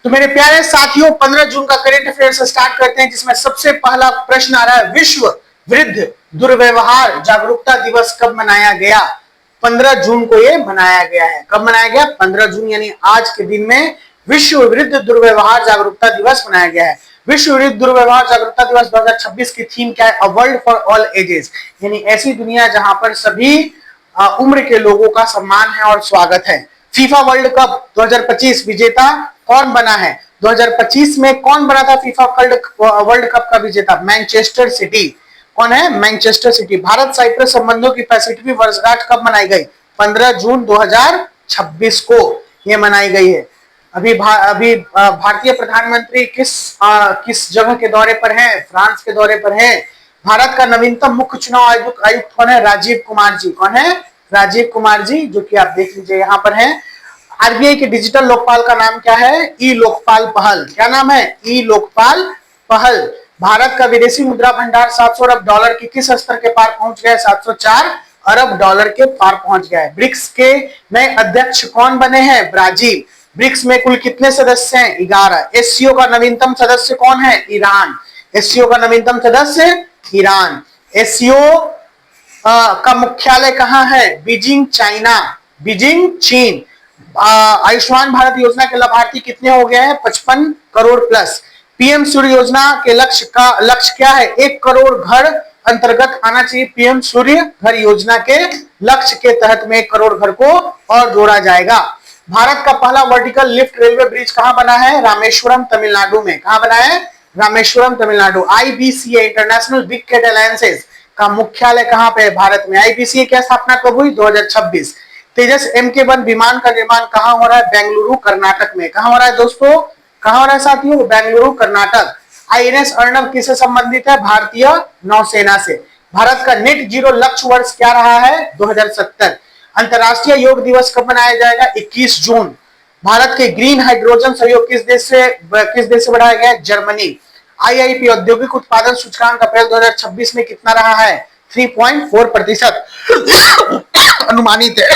तो मेरे प्यारे साथियों 15 जून का करंट अफेयर्स स्टार्ट करते हैं, जिसमें सबसे पहला प्रश्न आ रहा है, विश्व वृद्ध दुर्व्यवहार जागरूकता दिवस कब मनाया गया? 15 जून को ये मनाया गया है। कब मनाया गया? 15 जून यानी आज के दिन में विश्व वृद्ध दुर्व्यवहार जागरूकता दिवस मनाया गया है। विश्व वृद्ध दुर्व्यवहार जागरूकता दिवस 2026 की थीम क्या है? A world for all ages, यानी ऐसी दुनिया जहां पर सभी उम्र के लोगों का सम्मान है और स्वागत है। फीफा वर्ल्ड कप 2025 विजेता कौन बना है? 2025 में कौन बना था फीफा वर्ल्ड कप का विजेता? Manchester city. कौन है? Manchester city. भारत साइप्रस संबंधों की 65वीं वर्षगांठ कब मनाई गई? 15 जून 2026 को ये मनाई गई है। अभी भारतीय प्रधानमंत्री किस जगह के दौरे पर हैं? फ्रांस के दौरे पर हैं। भारत का नवीनतम मुख्य चुनाव आयुक्त कौन है? राजीव कुमार जी। कौन है? राजीव कुमार जी, जो कि आप देख लीजिए यहाँ पर हैं। आरबीआई के डिजिटल लोकपाल का नाम क्या है? ई लोकपाल पहल। क्या नाम है? ई लोकपाल पहल। भारत का विदेशी मुद्रा भंडार 700 अरब डॉलर के किस स्तर के पार पहुंच गया? 704 अरब डॉलर के पार पहुंच गया है। ब्रिक्स के नए अध्यक्ष कौन बने हैं? ब्राजील। ब्रिक्स में कुल कितने सदस्य हैं? 11। एससीओ का नवीनतम सदस्य कौन है? ईरान। एससीओ का नवीनतम सदस्य ईरान। एससीओ का मुख्यालय कहां है? Beijing, China. बीजिंग, चीन। आयुष्मान भारत योजना के लाभार्थी कितने हो गए हैं? 55 करोड़ प्लस। पीएम सूर्य योजना के लक्ष्य क्या है? 1 करोड़ घर अंतर्गत आना चाहिए। पीएम सूर्य घर योजना के लक्ष्य के तहत में 1 करोड़ घर को और जोड़ा जाएगा। भारत का पहला वर्टिकल लिफ्ट रेलवे ब्रिज कहां बना है? रामेश्वरम, तमिलनाडु में। कहां बना है? Rameswaram, Tamil Nadu. IBCA international big cat alliances का मुख्यालय कहां पे है? भारत में। आईबीसीए की स्थापना कब हुई? 2026। तेजस MK1 विमान का निर्माण कहां हो रहा है? बेंगलुरु, कर्नाटक में। कहां हो रहा है दोस्तों? कहां हो रहा है साथियों? बेंगलुरु, कर्नाटक। आईएनएस अर्णव किससे संबंधित है? भारतीय नौसेना से। भारत का नेट जीरो लक्ष्य वर्ष क्या रहा है? 2070। अंतरराष्ट्रीय योग दिवस कब मनाया जाएगा? 21 जून। भारत के ग्रीन हाइड्रोजन सहयोग किस देश से बढ़ाया गया है? जर्मनी। आईआईपी औद्योगिक उत्पादन सूचकांक अप्रैल 2026 में कितना रहा है? 3.4% अनुमानित है।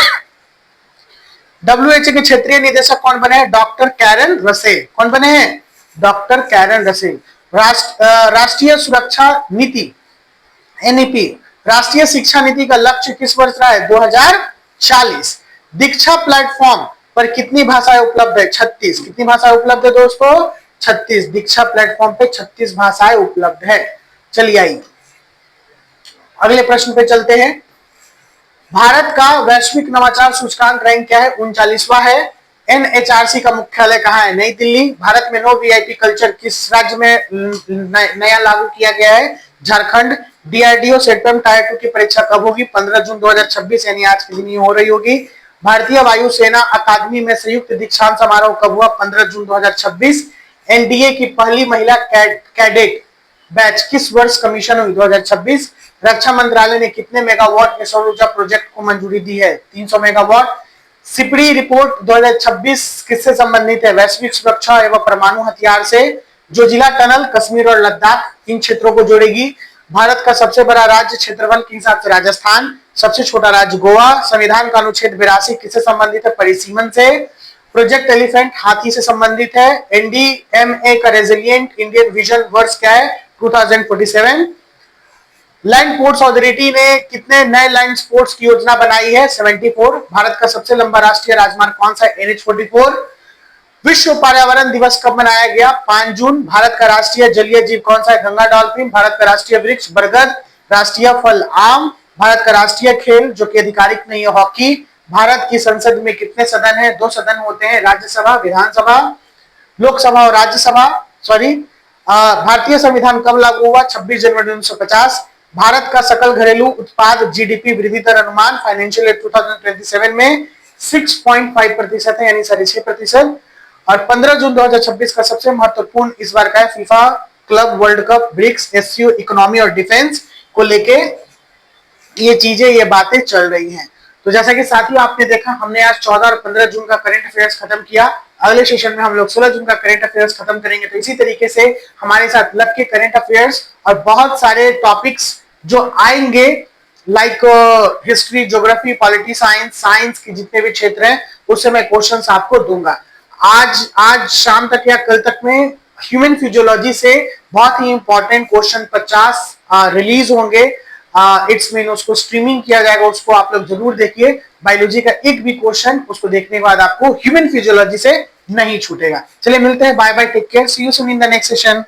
डब्ल्यूएचओ के क्षेत्रीय निदेशक कौन बने हैं? डॉक्टर कैरन रसे। कौन बने हैं? डॉक्टर कैरन रसे। राष्ट्रीय सुरक्षा नीति एनईपी, राष्ट्रीय शिक्षा नीति का लक्ष्य किस वर्ष रहा है? 2040। दीक्षा प्लेटफॉर्म पर कितनी भाषाएं उपलब्ध है? 36। कितनी भाषाएं उपलब्ध है दोस्तों? 36। दीक्षा प्लेटफॉर्म पे 36 भाषाएं उपलब्ध है। चलिए आइए अगले प्रश्न पे चलते हैं। भारत का वैश्विक नवाचार सूचकांक रैंक क्या है? 39वां है। एनएचआरसी का मुख्यालय कहां है? नई दिल्ली। भारत में नो वीआईपी कल्चर किस राज्य में नया लागू किया गया है? झारखंड। डीआरडीओ सेटम टायर 2 की परीक्षा कब होगी? 15 जून 2026 यानी आज के दिन ही हो रही होगी। भारतीय वायुसेना अकादमी में संयुक्त दीक्षांत समारोह कब हुआ? 15 जून 2026। एनडीए की पहली महिला कैडेट बैच किस वर्ष कमीशन हुई? 2026। रक्षा मंत्रालय ने कितने मेगावाट के सौर ऊर्जा प्रोजेक्ट को मंजूरी दी है? 300 मेगावाट। सिपड़ी रिपोर्ट 2026 किससे संबंधित है? वैश्विक सुरक्षा एवं परमाणु हथियार से। जो जिला टनल कश्मीर और लद्दाख इन क्षेत्रों को जोड़ेगी। भारत का सबसे बड़ा राज्य क्षेत्रफल के हिसाब से राजस्थान, सबसे छोटा राज्य गोवा। संविधान का अनुच्छेद 82 किससे संबंधित है? परिसीमन से। प्रोजेक्ट एलिफेंट हाथी से संबंधित है। एनडीएमए का रेजिलिएंट इंडियन विजन वर्ष क्या है? 2047। लैंड पोर्ट्स अथॉरिटी ने कितने नए लैंड पोर्ट्स की योजना बनाई है? 74। भारत का सबसे लंबा राष्ट्रीय राजमार्ग कौन सा है? NH44। विश्व पर्यावरण दिवस कब मनाया गया? 5 जून। भारत का राष्ट्रीय जलीय जीव कौन सा है? गंगा डॉल्फिन। भारत का राष्ट्रीय वृक्ष बरगद। राष्ट्रीय फल आम। भारत का राष्ट्रीय खेल जो कि आधिकारिक नहीं है हॉकी। भारत की संसद में कितने सदन है? 2 सदन होते हैं, राज्यसभा, विधानसभा। लोकसभा और राज्यसभा। सॉरी। भारतीय संविधान कब लागू हुआ? 26 जनवरी 1950। भारत का सकल घरेलू उत्पाद जीडीपी वृद्धि दर अनुमान फाइनेंशियल ईयर 2027 में 6.5% है, यानी 6.5%। और 15 जून 2026 का सबसे महत्वपूर्ण इस बार का है FIFA club world cup, BRICS, SCO, economy और डिफेंस को लेके ये चीजें, ये बातें चल रही हैं। तो जैसा कि साथियों आपने देखा, हमने आज 14 और 15 जून का करंट अफेयर्स खत्म किया। अगले सेशन में हम लोग 16 जून का करंट अफेयर्स खत्म करेंगे। तो इसी तरीके से हमारे साथ लग के करंट अफेयर्स और बहुत सारे टॉपिक्स जो आएंगे, like history, geography, polity science, science के जितने भी क्षेत्र हैं उससे मैं क्वेश्चंस आपको दूंगा। आज आज शाम तक या कल तक में ह्यूमन फिजियोलॉजी से बहुत ही इंपॉर्टेंट क्वेश्चन 50 रिलीज होंगे। इट्स मीन उसको स्ट्रीमिंग किया जाएगा, उसको आप लोग जरूर देखिए। बायोलॉजी का एक भी क्वेश्चन उसको देखने के बाद आपको ह्यूमन फिजियोलॉजी से नहीं छूटेगा। चलिए मिलते हैं, bye bye, take care, see you soon in the next session.